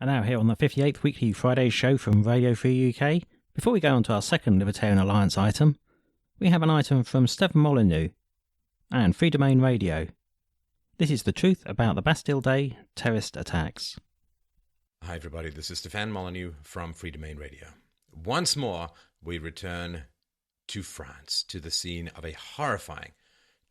And now here on the 58th weekly Friday show from Radio Free UK, before we go on to our second Libertarian Alliance item, we have an item from Stephen Molyneux and Free Domain Radio. This is the truth about the Bastille Day terrorist attacks. Hi everybody, this is Stephen Molyneux from Free Domain Radio. Once more, we return to France, to the scene of a horrifying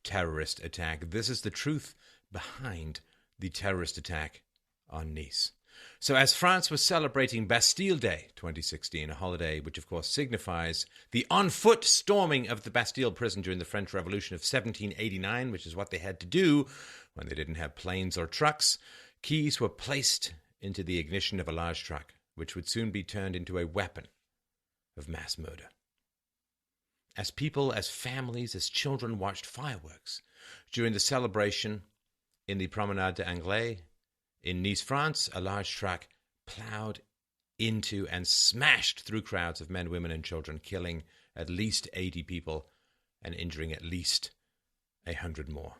terrorist attack. This is the truth behind the terrorist attack on Nice. So as France was celebrating Bastille Day 2016, a holiday which of course signifies the on-foot storming of the Bastille prison during the French Revolution of 1789, which is what they had to do when they didn't have planes or trucks, keys were placed into the ignition of a large truck, which would soon be turned into a weapon of mass murder. As people, as families, as children watched fireworks during the celebration in the Promenade d'Anglais, in Nice, France, a large truck plowed into and smashed through crowds of men, women, and children, killing at least 80 people and injuring at least 100 more.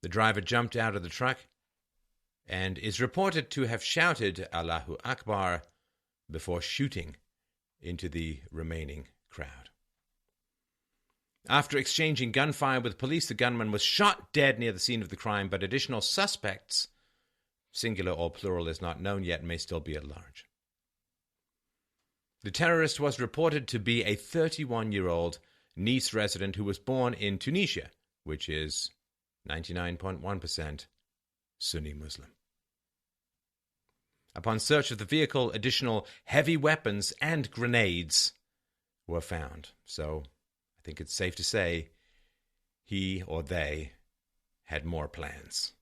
The driver jumped out of the truck and is reported to have shouted Allahu Akbar before shooting into the remaining crowd. After exchanging gunfire with police, the gunman was shot dead near the scene of the crime, but additional suspects, singular or plural is not known yet, may still be at large. The terrorist was reported to be a 31-year-old Nice resident who was born in Tunisia, which is 99.1% Sunni Muslim. Upon search of the vehicle, additional heavy weapons and grenades were found. So I think it's safe to say he or they had more plans.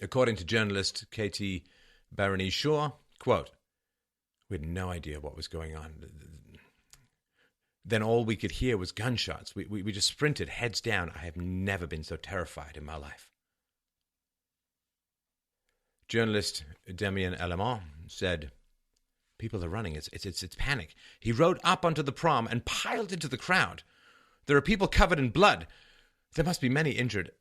According to journalist Katie Barony-Shaw, quote, "We had no idea what was going on. Then all we could hear was gunshots. We just sprinted heads down. I have never been so terrified in my life." Journalist Damien Element said, "People are running. It's panic. He rode up onto the prom and piled into the crowd. There are people covered in blood. There must be many injured.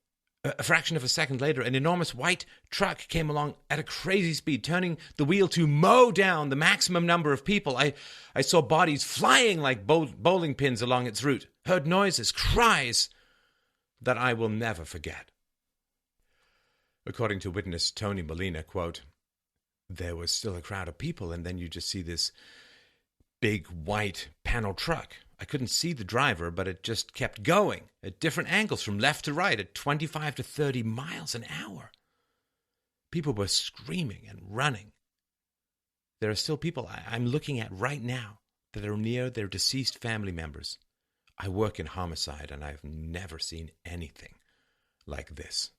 A fraction of a second later, an enormous white truck came along at a crazy speed, turning the wheel to mow down the maximum number of people. I saw bodies flying like bowling pins along its route, heard noises, cries that I will never forget." According to witness Tony Molina, quote, "There was still a crowd of people, and then you just see this big white panel truck. I couldn't see the driver, but it just kept going at different angles from left to right at 25 to 30 miles an hour. People were screaming and running. There are still people I'm looking at right now that are near their deceased family members. I work in homicide, and I've never seen anything like this."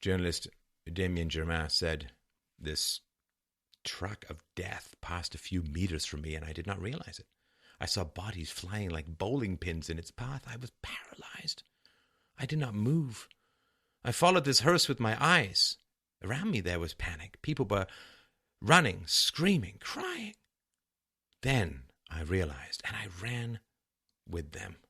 Journalist Damien Germain said, "This truck of death passed a few meters from me, and I did not realize it. I saw bodies flying like bowling pins in its path. I was paralyzed. I did not move. I followed this hearse with my eyes. Around me there was panic. People were running, screaming, crying. Then I realized, and I ran with them."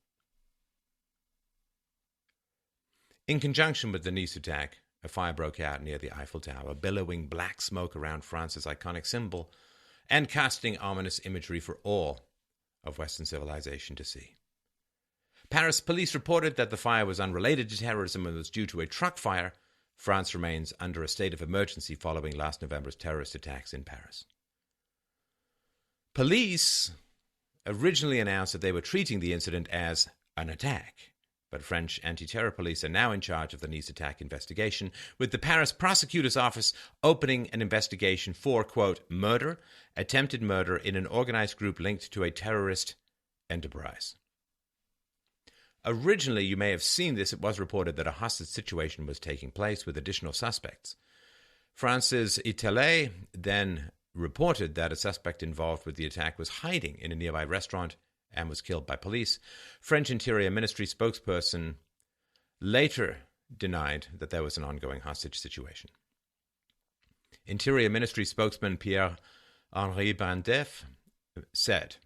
In conjunction with the Nice attack, a fire broke out near the Eiffel Tower, billowing black smoke around France's iconic symbol and casting ominous imagery for all of Western civilization to see. Paris police reported that the fire was unrelated to terrorism and was due to a truck fire. France remains under a state of emergency following last November's terrorist attacks in Paris. Police originally announced that they were treating the incident as an attack, but French anti-terror police are now in charge of the Nice attack investigation, with the Paris prosecutor's office opening an investigation for, quote, "murder, attempted murder in an organized group linked to a terrorist enterprise." Originally, you may have seen this, it was reported that a hostage situation was taking place with additional suspects. France's Italie then reported that a suspect involved with the attack was hiding in a nearby restaurant and was killed by police. French Interior Ministry spokesperson later denied that there was an ongoing hostage situation. Interior Ministry spokesman Pierre-Henri Bandef said,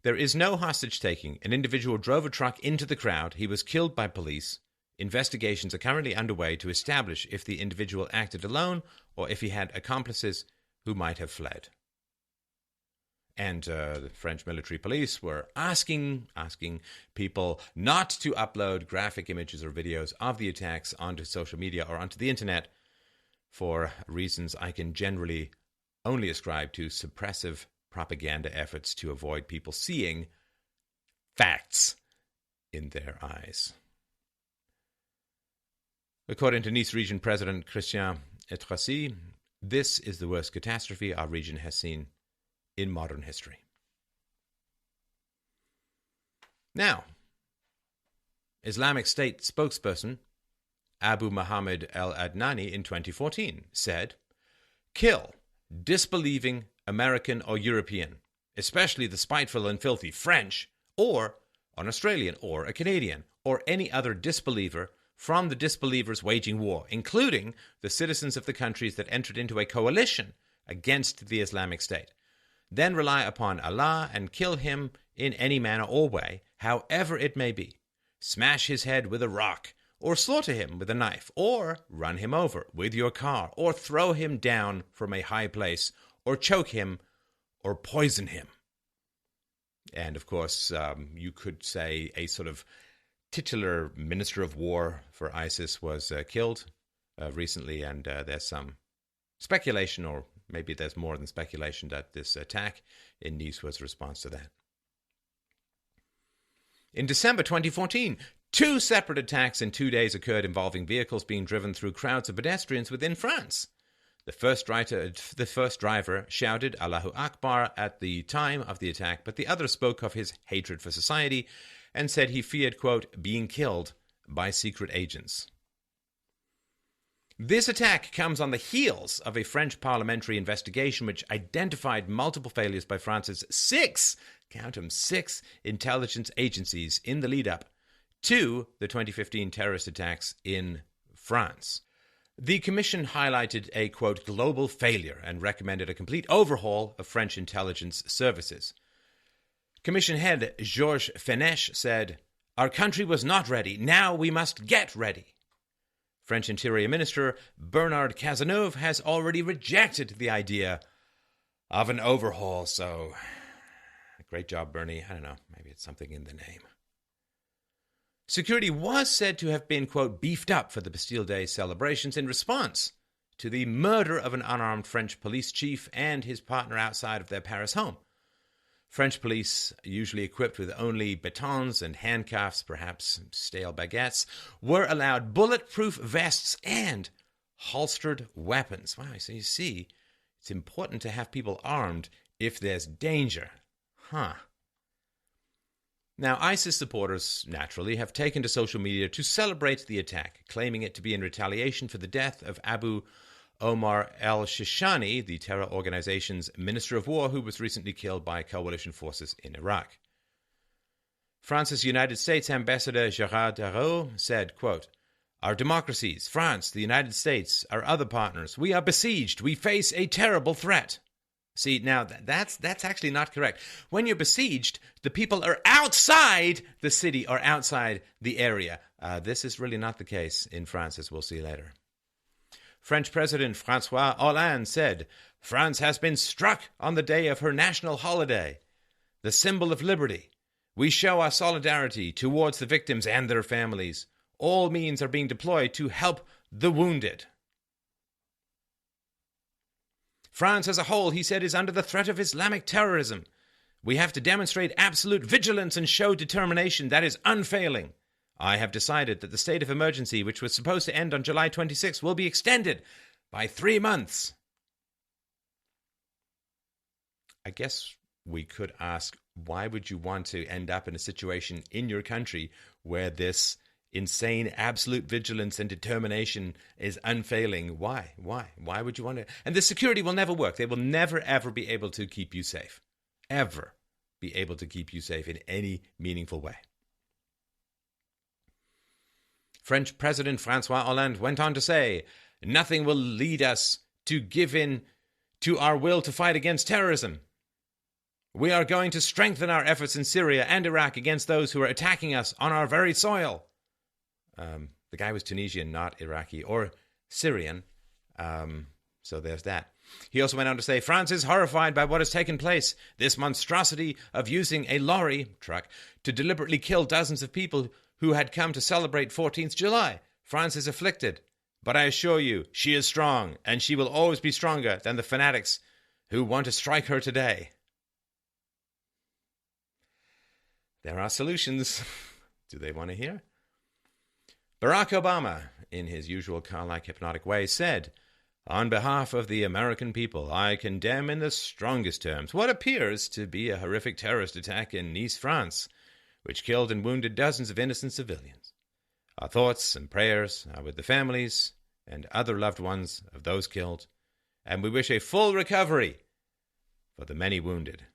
"There is no hostage-taking. An individual drove a truck into the crowd. He was killed by police investigations are currently underway to establish if the individual acted alone or if he had accomplices who might have fled. And the French military police were asking people not to upload graphic images or videos of the attacks onto social media or onto the internet for reasons I can generally only ascribe to suppressive propaganda efforts to avoid people seeing facts in their eyes. According to Nice Region President Christian Etracy, this is the worst catastrophe our region has seen in modern history. Now, Islamic State spokesperson Abu Muhammad al-Adnani in 2014 said, "Kill disbelieving American or European, especially the spiteful and filthy French, or an Australian or a Canadian, or any other disbeliever from the disbelievers waging war, including the citizens of the countries that entered into a coalition against the Islamic State. Then rely upon Allah and kill him in any manner or way, however it may be. Smash his head with a rock, or slaughter him with a knife, or run him over with your car, or throw him down from a high place, or choke him, or poison him." And of course, you could say a sort of titular minister of war for ISIS was killed recently, and there's some speculation, or maybe there's more than speculation, that this attack in Nice was a response to that. In December 2014, 2 separate attacks in 2 days occurred involving vehicles being driven through crowds of pedestrians within France. The first driver shouted Allahu Akbar at the time of the attack, but the other spoke of his hatred for society and said he feared, quote, being killed by secret agents. This attack comes on the heels of a French parliamentary investigation which identified multiple failures by France's 6 intelligence agencies in the lead-up to the 2015 terrorist attacks in France. The commission highlighted a, quote, global failure and recommended a complete overhaul of French intelligence services. Commission head Georges Fenech said, "Our country was not ready. Now we must get ready." French Interior Minister Bernard Cazeneuve has already rejected the idea of an overhaul, so great job, Bernie. I don't know, maybe it's something in the name. Security was said to have been, quote, beefed up for the Bastille Day celebrations in response to the murder of an unarmed French police chief and his partner outside of their Paris home. French police, usually equipped with only batons and handcuffs, perhaps stale baguettes, were allowed bulletproof vests and holstered weapons. Wow, so you see, it's important to have people armed if there's danger. Now, ISIS supporters, naturally, have taken to social media to celebrate the attack, claiming it to be in retaliation for the death of Abu Omar al-Shishani, the terror organization's Minister of War, who was recently killed by coalition forces in Iraq. France's United States Ambassador Gérard Darroux said, quote, "Our democracies, France, the United States, our other partners, we are besieged. We face a terrible threat." See, now that's actually not correct. When you're besieged, the people are outside the city or outside the area. This is really not the case in France, as we'll see later. French President François Hollande said, "France has been struck on the day of her national holiday, the symbol of liberty. We show our solidarity towards the victims and their families. All means are being deployed to help the wounded." France as a whole, he said, is under the threat of Islamic terrorism. We have to demonstrate absolute vigilance and show determination that is unfailing. I have decided that the state of emergency, which was supposed to end on July 26, will be extended by 3 months. I guess we could ask, why would you want to end up in a situation in your country where this insane absolute vigilance and determination is unfailing? Why? Why would you want to? And the security will never work. They will never, ever be able to keep you safe. Ever be able to keep you safe in any meaningful way. French President François Hollande went on to say, "Nothing will lead us to give in to our will to fight against terrorism. We are going to strengthen our efforts in Syria and Iraq against those who are attacking us on our very soil." The guy was Tunisian, not Iraqi or Syrian. So there's that. He also went on to say, France is horrified by what has taken place. This monstrosity of using a lorry truck to deliberately kill dozens of people who had come to celebrate 14th July. France is afflicted. But I assure you, she is strong, and she will always be stronger than the fanatics who want to strike her today. There are solutions. Do they want to hear? Barack Obama, in his usual car-like hypnotic way, said, "On behalf of the American people, I condemn in the strongest terms what appears to be a horrific terrorist attack in Nice, France, which killed and wounded dozens of innocent civilians. Our thoughts and prayers are with the families and other loved ones of those killed, and we wish a full recovery for the many wounded."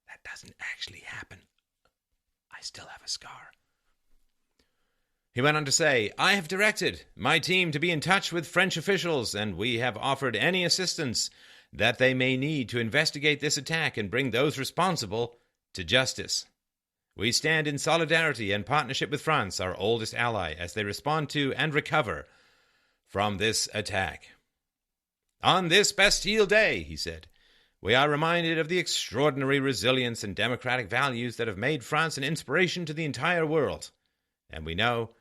That doesn't actually happen. I still have a scar. He went on to say, "I have directed my team to be in touch with French officials, and we have offered any assistance that they may need to investigate this attack and bring those responsible to justice. We stand in solidarity and partnership with France, our oldest ally, as they respond to and recover from this attack. On this Bastille Day," he said, "we are reminded of the extraordinary resilience and democratic values that have made France an inspiration to the entire world. And we know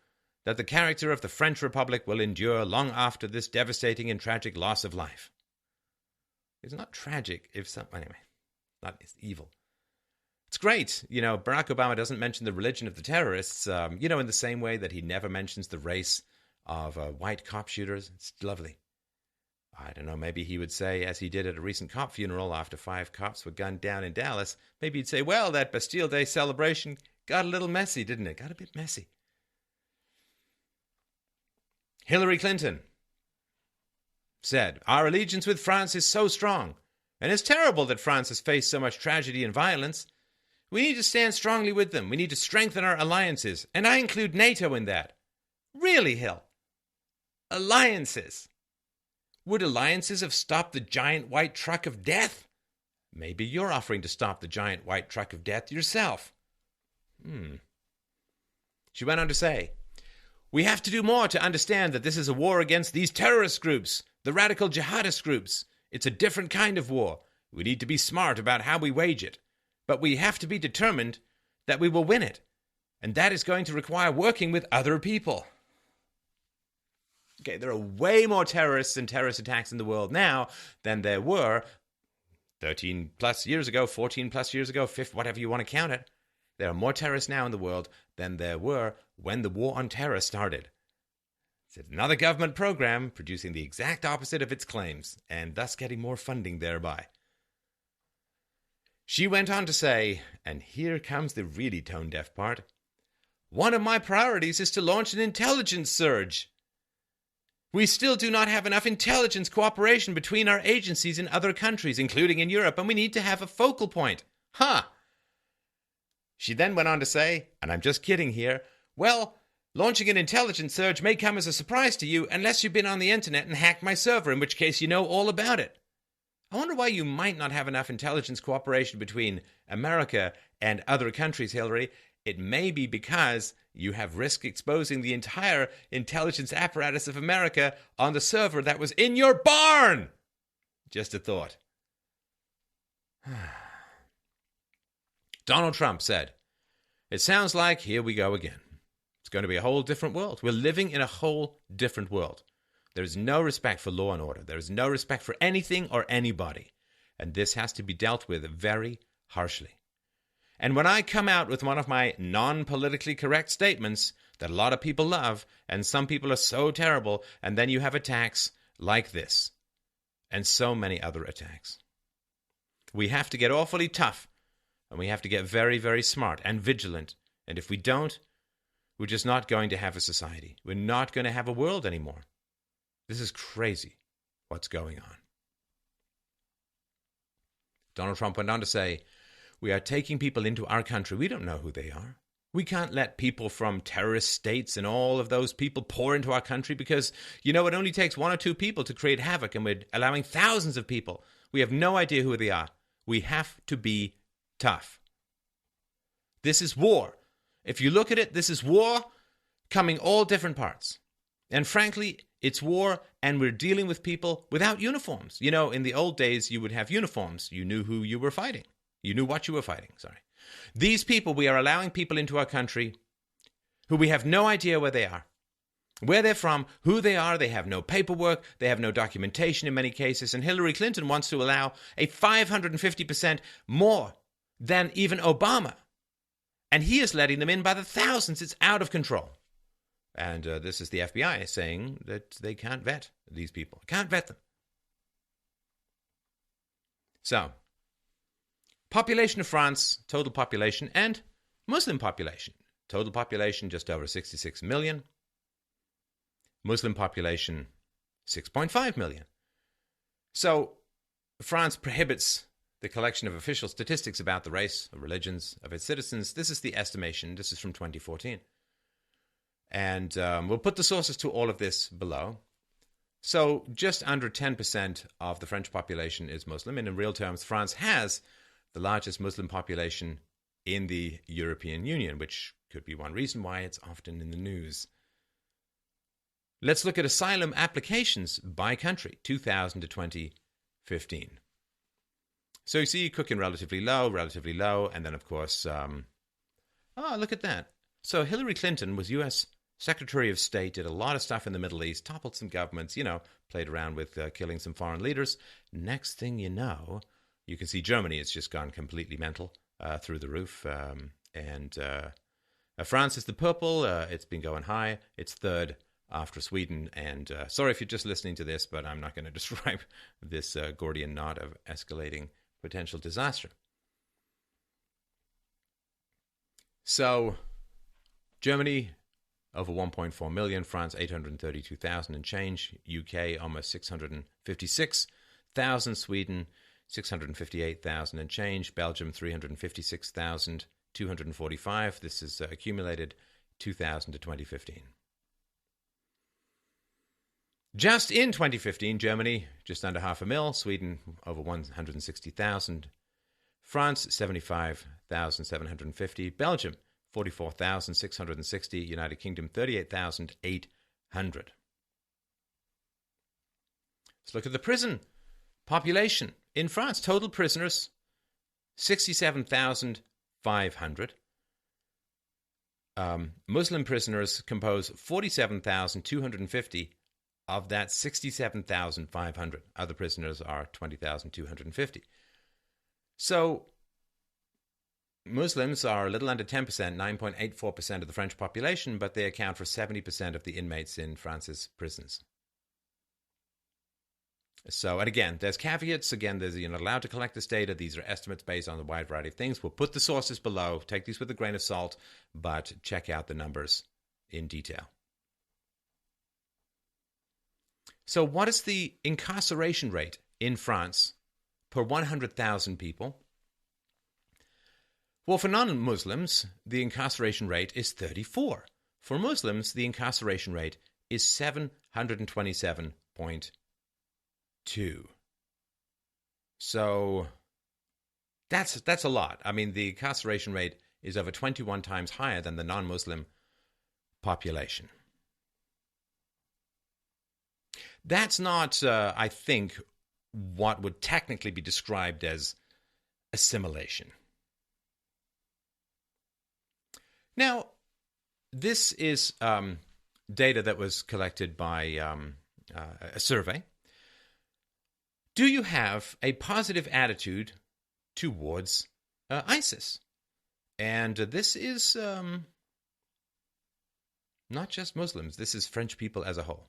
that the character of the French Republic will endure long after this devastating and tragic loss of life." It's not tragic if anyway, it's evil. It's great. Barack Obama doesn't mention the religion of the terrorists, in the same way that he never mentions the race of white cop shooters. It's lovely. I don't know, maybe he would say, as he did at a recent cop funeral after 5 cops were gunned down in Dallas, maybe he'd say, well, that Bastille Day celebration got a little messy, didn't it? Got a bit messy. Hillary Clinton said, "Our allegiance with France is so strong, and it's terrible that France has faced so much tragedy and violence. We need to stand strongly with them. We need to strengthen our alliances, and I include NATO in that." Really, Hill? Alliances? Would alliances have stopped the giant white truck of death? Maybe you're offering to stop the giant white truck of death yourself. She went on to say, "We have to do more to understand that this is a war against these terrorist groups, the radical jihadist groups. It's a different kind of war. We need to be smart about how we wage it. But we have to be determined that we will win it. And that is going to require working with other people." Okay, there are way more terrorists and terrorist attacks in the world now than there were 13 plus years ago, 14 plus years ago, whatever you want to count it. There are more terrorists now in the world than there were when the war on terror started. It's another government program producing the exact opposite of its claims, and thus getting more funding thereby. She went on to say, and here comes the really tone-deaf part, "One of my priorities is to launch an intelligence surge. We still do not have enough intelligence cooperation between our agencies in other countries, including in Europe, and we need to have a focal point." She then went on to say, and I'm just kidding here, "Well, launching an intelligence surge may come as a surprise to you unless you've been on the internet and hacked my server, in which case you know all about it." I wonder why you might not have enough intelligence cooperation between America and other countries, Hillary. It may be because you have risked exposing the entire intelligence apparatus of America on the server that was in your barn. Just a thought. Donald Trump said, "It sounds like here we go again. It's going to be a whole different world. We're living in a whole different world. There is no respect for law and order. There is no respect for anything or anybody. And this has to be dealt with very harshly. And when I come out with one of my non-politically correct statements that a lot of people love, and some people are so terrible, and then you have attacks like this, and so many other attacks. We have to get awfully tough, and we have to get very, very smart and vigilant. And if we don't, we're just not going to have a society. We're not going to have a world anymore. This is crazy what's going on." Donald Trump went on to say, "We are taking people into our country. We don't know who they are. We can't let people from terrorist states and all of those people pour into our country because, it only takes 1 or 2 people to create havoc, and we're allowing thousands of people. We have no idea who they are. We have to be tough. This is war. If you look at it, this is war. coming all different parts. And frankly, it's war, and we're dealing with people without uniforms. You know, in the old days, you would have uniforms. You knew who you were fighting. You knew what you were fighting, sorry. These people, we are allowing people into our country who we have no idea where they are, where they're from, who they are. They have no paperwork. They have no documentation in many cases. And Hillary Clinton wants to allow a 550% more than even Obama. And he is letting them in by the thousands. It's out of control. And this is the FBI saying that they can't vet these people. Can't vet them. So, population of France, total population, and Muslim population. Total population just over 66 million. Muslim population 6.5 million. So, France prohibits the collection of official statistics about the race or religions of its citizens. This is the estimation. This is from 2014. And we'll put the sources to all of this below. So just under 10% of the French population is Muslim. And in real terms, France has the largest Muslim population in the European Union, which could be one reason why it's often in the news. Let's look at asylum applications by country, 2000 to 2015. So you see, cooking relatively low, and then, of course, look at that. So Hillary Clinton was U.S. Secretary of State, did a lot of stuff in the Middle East, toppled some governments, played around with killing some foreign leaders. Next thing you know, you can see Germany has just gone completely mental, through the roof. And France is the purple. It's been going high. It's third after Sweden. And sorry if you're just listening to this, but I'm not going to describe this Gordian knot of escalating potential disaster. So, Germany, over 1.4 million. France, 832,000 and change. UK, almost 656,000. Sweden, 658,000 and change. Belgium, 356,245. This is accumulated 2000 to 2015. Just in 2015, Germany, just under 500,000. Sweden, over 160,000. France, 75,750. Belgium, 44,660. United Kingdom, 38,800. Let's look at the prison population in France. Total prisoners, 67,500. Muslim prisoners compose 47,250. Of that, 67,500. Other prisoners are 20,250. So, Muslims are a little under 10%, 9.84% of the French population, but they account for 70% of the inmates in France's prisons. So, and again, there's caveats. Again, you're not allowed to collect this data. These are estimates based on a wide variety of things. We'll put the sources below. Take these with a grain of salt, but check out the numbers in detail. So what is the incarceration rate in France per 100,000 people? Well, for non-Muslims, the incarceration rate is 34. For Muslims, the incarceration rate is 727.2. So that's a lot. I mean, the incarceration rate is over 21 times higher than the non-Muslim population. That's not, I think, what would technically be described as assimilation. Now, this is data that was collected by a survey. Do you have a positive attitude towards ISIS? And this is not just Muslims. This is French people as a whole.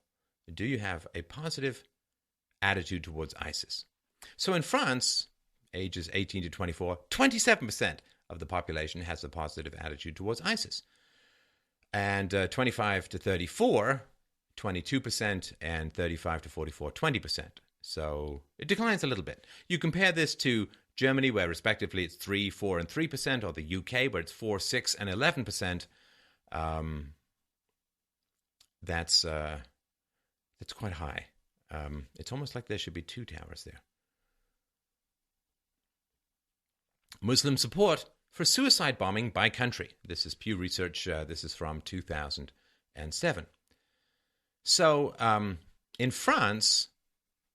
Do you have a positive attitude towards ISIS? So in France, ages 18 to 24, 27% of the population has a positive attitude towards ISIS. And 25 to 34, 22%, and 35 to 44, 20%. So it declines a little bit. You compare this to Germany, where respectively it's 3, 4, and 3%, or the UK, where it's 4, 6, and 11%. That's quite high. It's almost like there should be two towers there. Muslim support for suicide bombing by country. This is Pew Research. This is from 2018. So in France,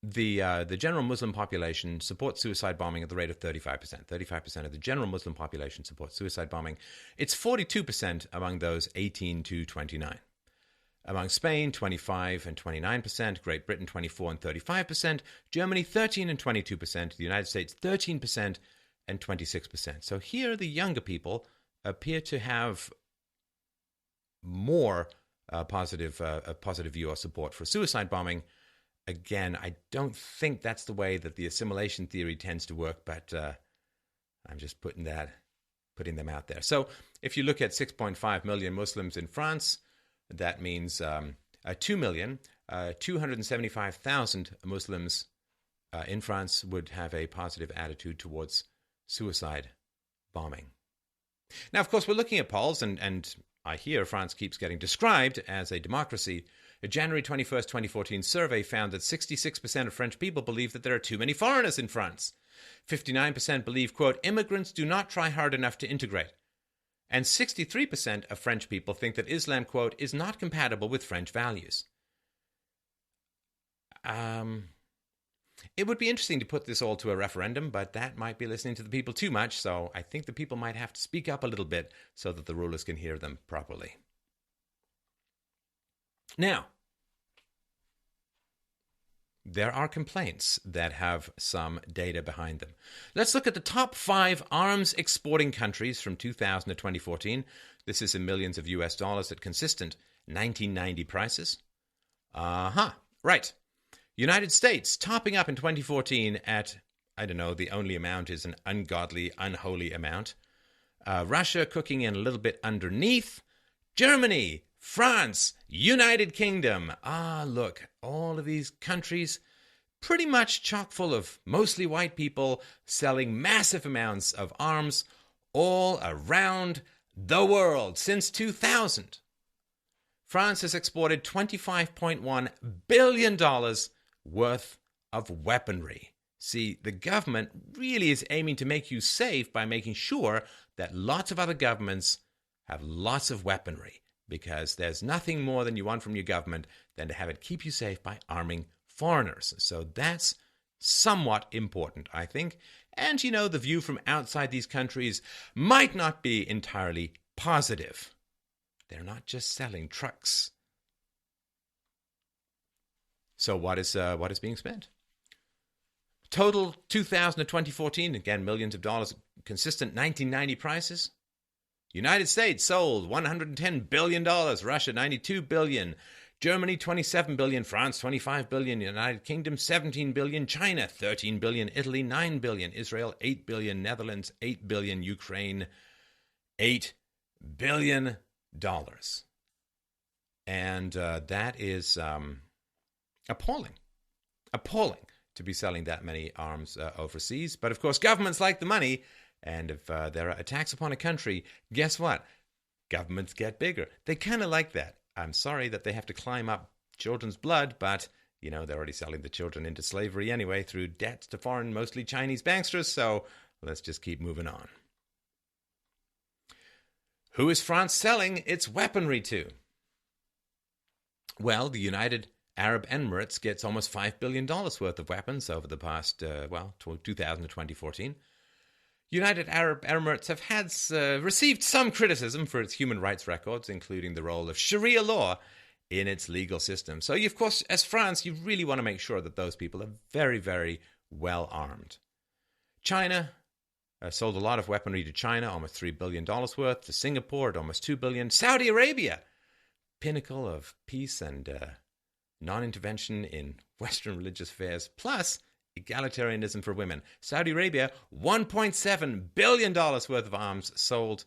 the general Muslim population supports suicide bombing at the rate of 35%. 35% of the general Muslim population supports suicide bombing. It's 42% among those 18 to 29. Among Spain, 25 and 29%, Great Britain, 24 and 35%, Germany, 13 and 22%, the United States, 13% and 26%. So here the younger people appear to have more a positive view or support for suicide bombing. Again, I don't think that's the way that the assimilation theory tends to work, but I'm just putting them out there. So if you look at 6.5 million Muslims in France, that means 2,275,000 Muslims in France would have a positive attitude towards suicide bombing. Now, of course, we're looking at polls, and I hear France keeps getting described as a democracy. A January 21st, 2014 survey found that 66% of French people believe that there are too many foreigners in France. 59% believe, quote, immigrants do not try hard enough to integrate. And 63% of French people think that Islam, quote, is not compatible with French values. It would be interesting to put this all to a referendum, but that might be listening to the people too much, so I think the people might have to speak up a little bit so that the rulers can hear them properly. Now, there are complaints that have some data behind them. Let's look at the top 5 arms exporting countries from 2000 to 2014. This is in millions of US dollars at consistent 1990 prices. Right. United States topping up in 2014 at, I don't know, the only amount is an ungodly, unholy amount. Russia cooking in a little bit underneath. Germany, France, United Kingdom. Look, all of these countries pretty much chock full of mostly white people selling massive amounts of arms all around the world since 2000. France has exported $25.1 billion worth of weaponry. See, the government really is aiming to make you safe by making sure that lots of other governments have lots of weaponry, because there's nothing more than you want from your government than to have it keep you safe by arming foreigners. So that's somewhat important, I think. And, you know, the view from outside these countries might not be entirely positive. They're not just selling trucks. So what is being spent? Total 2000 to 2014, again, millions of dollars, consistent 1990 prices. United States sold $110 billion, Russia $92 billion, Germany $27 billion, France $25 billion, United Kingdom $17 billion, China $13 billion, Italy $9 billion, Israel $8 billion, Netherlands $8 billion, Ukraine $8 billion. And that is appalling to be selling that many arms overseas. But of course, governments like the money. And if there are attacks upon a country, guess what? Governments get bigger. They kind of like that. I'm sorry that they have to climb up children's blood, but, you know, they're already selling the children into slavery anyway through debts to foreign, mostly Chinese banksters, so let's just keep moving on. Who is France selling its weaponry to? Well, the United Arab Emirates gets almost $5 billion worth of weapons over the past, 2000 to 2014. United Arab Emirates have received some criticism for its human rights records, including the role of Sharia law in its legal system. So, of course, as France, you really want to make sure that those people are very, very well armed. China sold a lot of weaponry to China, almost $3 billion worth, to Singapore at almost $2 billion. Saudi Arabia, pinnacle of peace and non-intervention in Western religious affairs, plus egalitarianism for women. Saudi Arabia, $1.7 billion worth of arms sold.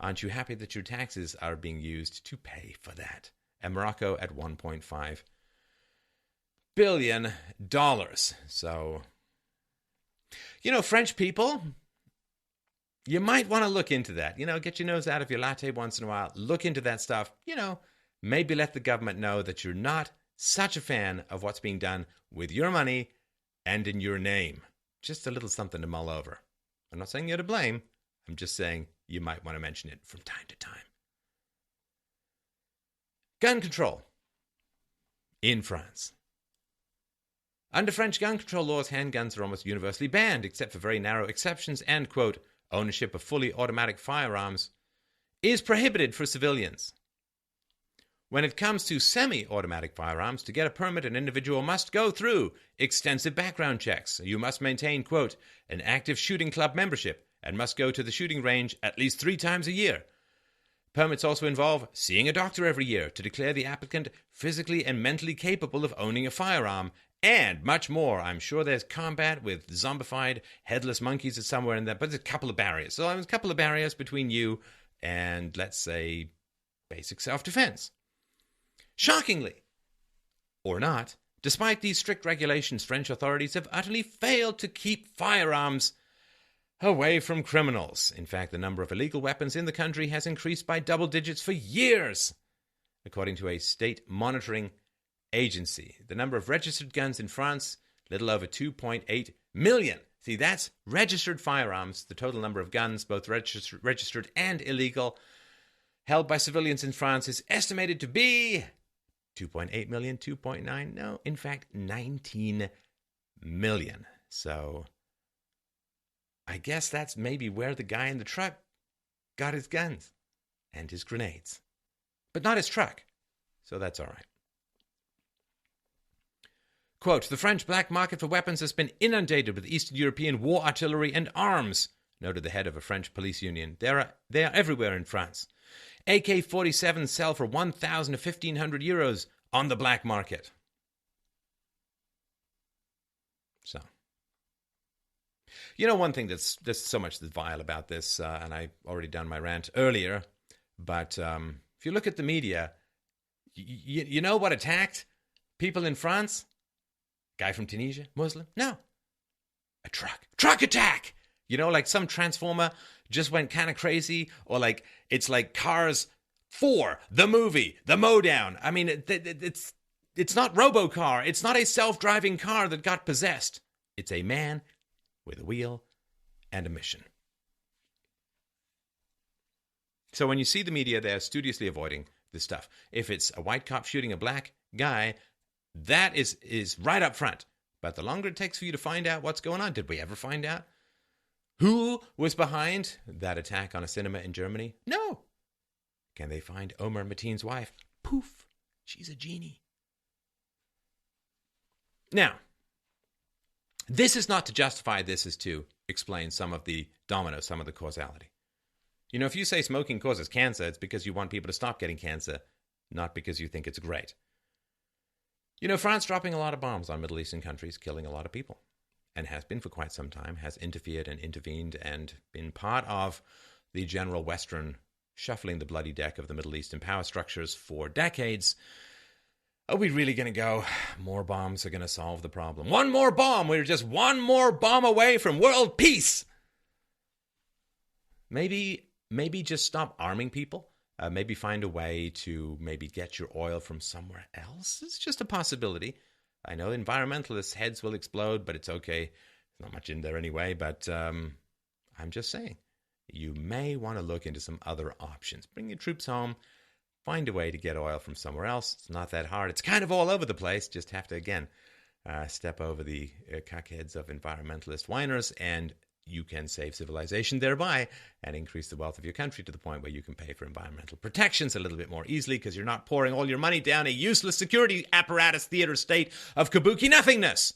Aren't you happy that your taxes are being used to pay for that? And Morocco at $1.5 billion. So, you know, French people, you might want to look into that. You know, get your nose out of your latte once in a while. Look into that stuff. You know, maybe let the government know that you're not such a fan of what's being done with your money and in your name. Just a little something to mull over. I'm not saying you're to blame. I'm just saying you might want to mention it from time to time. Gun control in France. Under French gun control laws, handguns are almost universally banned, except for very narrow exceptions, and, quote, ownership of fully automatic firearms is prohibited for civilians. When it comes to semi-automatic firearms, to get a permit, an individual must go through extensive background checks. You must maintain, quote, an active shooting club membership and must go to the shooting range at least 3 times a year. Permits also involve seeing a doctor every year to declare the applicant physically and mentally capable of owning a firearm, and much more. I'm sure there's combat with zombified headless monkeys somewhere in there, but there's a couple of barriers. So there's a couple of barriers between you and, let's say, basic self-defense. Shockingly, or not, despite these strict regulations, French authorities have utterly failed to keep firearms away from criminals. In fact, the number of illegal weapons in the country has increased by double digits for years, according to a state monitoring agency. The number of registered guns in France, little over 2.8 million. See, that's registered firearms. The total number of guns, both registered and illegal, held by civilians in France is estimated to be 2.8 million, 2.9, no, in fact, 19 million. So I guess that's maybe where the guy in the truck got his guns and his grenades. But not his truck, so that's all right. Quote, the French black market for weapons has been inundated with Eastern European war artillery and arms, noted the head of a French police union. They are everywhere in France. AK-47s sell for 1,000 to 1,500 euros on the black market. So, you know, one thing there's so much that's vile about this, and I already done my rant earlier, but if you look at the media, you know what attacked people in France? Guy from Tunisia? Muslim? No. A truck attack! You know, like some transformer just went kind of crazy, or like it's like Cars 4, the movie, the Mowdown. I mean, it's not RoboCar. It's not a self-driving car that got possessed. It's a man with a wheel and a mission. So when you see the media, they're studiously avoiding this stuff. If it's a white cop shooting a black guy, that is right up front. But the longer it takes for you to find out what's going on, did we ever find out who was behind that attack on a cinema in Germany? No. Can they find Omar Mateen's wife? Poof, she's a genie. Now, this is not to justify, this is to explain some of the dominoes, some of the causality. You know, if you say smoking causes cancer, it's because you want people to stop getting cancer, not because you think it's great. You know, France dropping a lot of bombs on Middle Eastern countries, killing a lot of people, and has been for quite some time, has interfered and intervened and been part of the general Western shuffling the bloody deck of the Middle Eastern power structures for decades. Are we really going to go, more bombs are going to solve the problem? One more bomb! We're just one more bomb away from world peace! Maybe just stop arming people. Maybe find a way to maybe get your oil from somewhere else. It's just a possibility. I know environmentalists' heads will explode, but it's okay. There's not much in there anyway, but I'm just saying. You may want to look into some other options. Bring your troops home. Find a way to get oil from somewhere else. It's not that hard. It's kind of all over the place. Just have to, again, step over the cuckheads of environmentalist whiners, and you can save civilization thereby and increase the wealth of your country to the point where you can pay for environmental protections a little bit more easily because you're not pouring all your money down a useless security apparatus theater state of kabuki nothingness.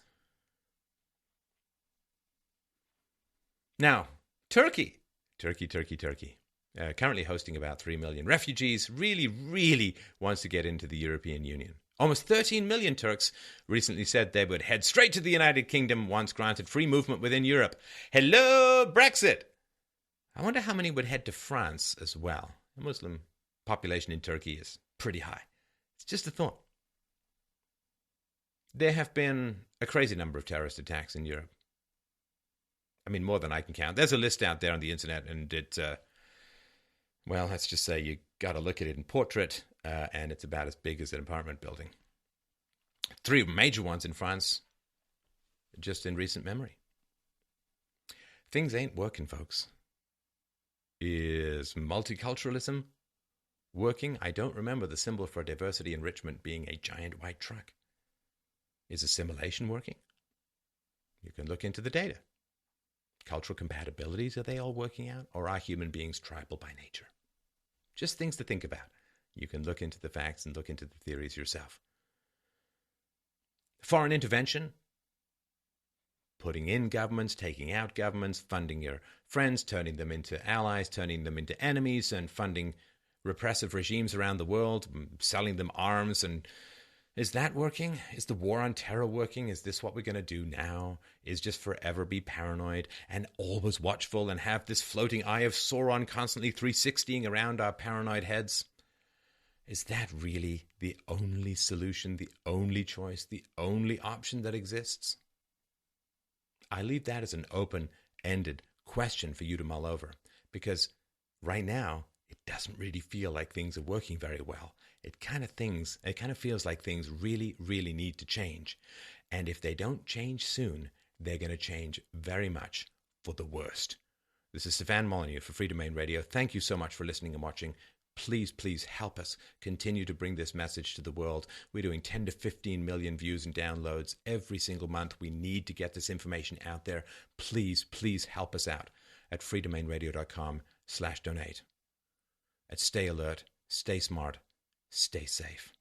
Now, Turkey. Currently hosting about 3 million refugees, really wants to get into the European Union. Almost 13 million Turks recently said they would head straight to the United Kingdom once granted free movement within Europe. Hello, Brexit! I wonder how many would head to France as well. The Muslim population in Turkey is pretty high. It's just a thought. There have been a crazy number of terrorist attacks in Europe. I mean, more than I can count. There's a list out there on the internet, and it, well, let's just say you got to look at it in portrait, and it's about as big as an apartment building. 3 major ones in France, just in recent memory. Things ain't working, folks. Is multiculturalism working? I don't remember the symbol for diversity enrichment being a giant white truck. Is assimilation working? You can look into the data. Cultural compatibilities, are they all working out? Or are human beings tribal by nature? Just things to think about. You can look into the facts and look into the theories yourself. Foreign intervention, putting in governments, taking out governments, funding your friends, turning them into allies, turning them into enemies, and funding repressive regimes around the world, selling them arms. And is that working? Is the war on terror working? Is this what we're going to do now? Is just forever be paranoid and always watchful and have this floating eye of Sauron constantly 360ing around our paranoid heads? Is that really the only solution, the only choice, the only option that exists? I leave that as an open-ended question for you to mull over, because right now it doesn't really feel like things are working very well. It kind of feels like things really, really need to change. And if they don't change soon, they're going to change very much for the worst. This is Stefan Molyneux for Free Domain Radio. Thank you so much for listening and watching. Please, please help us continue to bring this message to the world. We're doing 10 to 15 million views and downloads every single month. We need to get this information out there. Please, please help us out at freedomainradio.com/donate. Stay alert, stay smart, stay safe.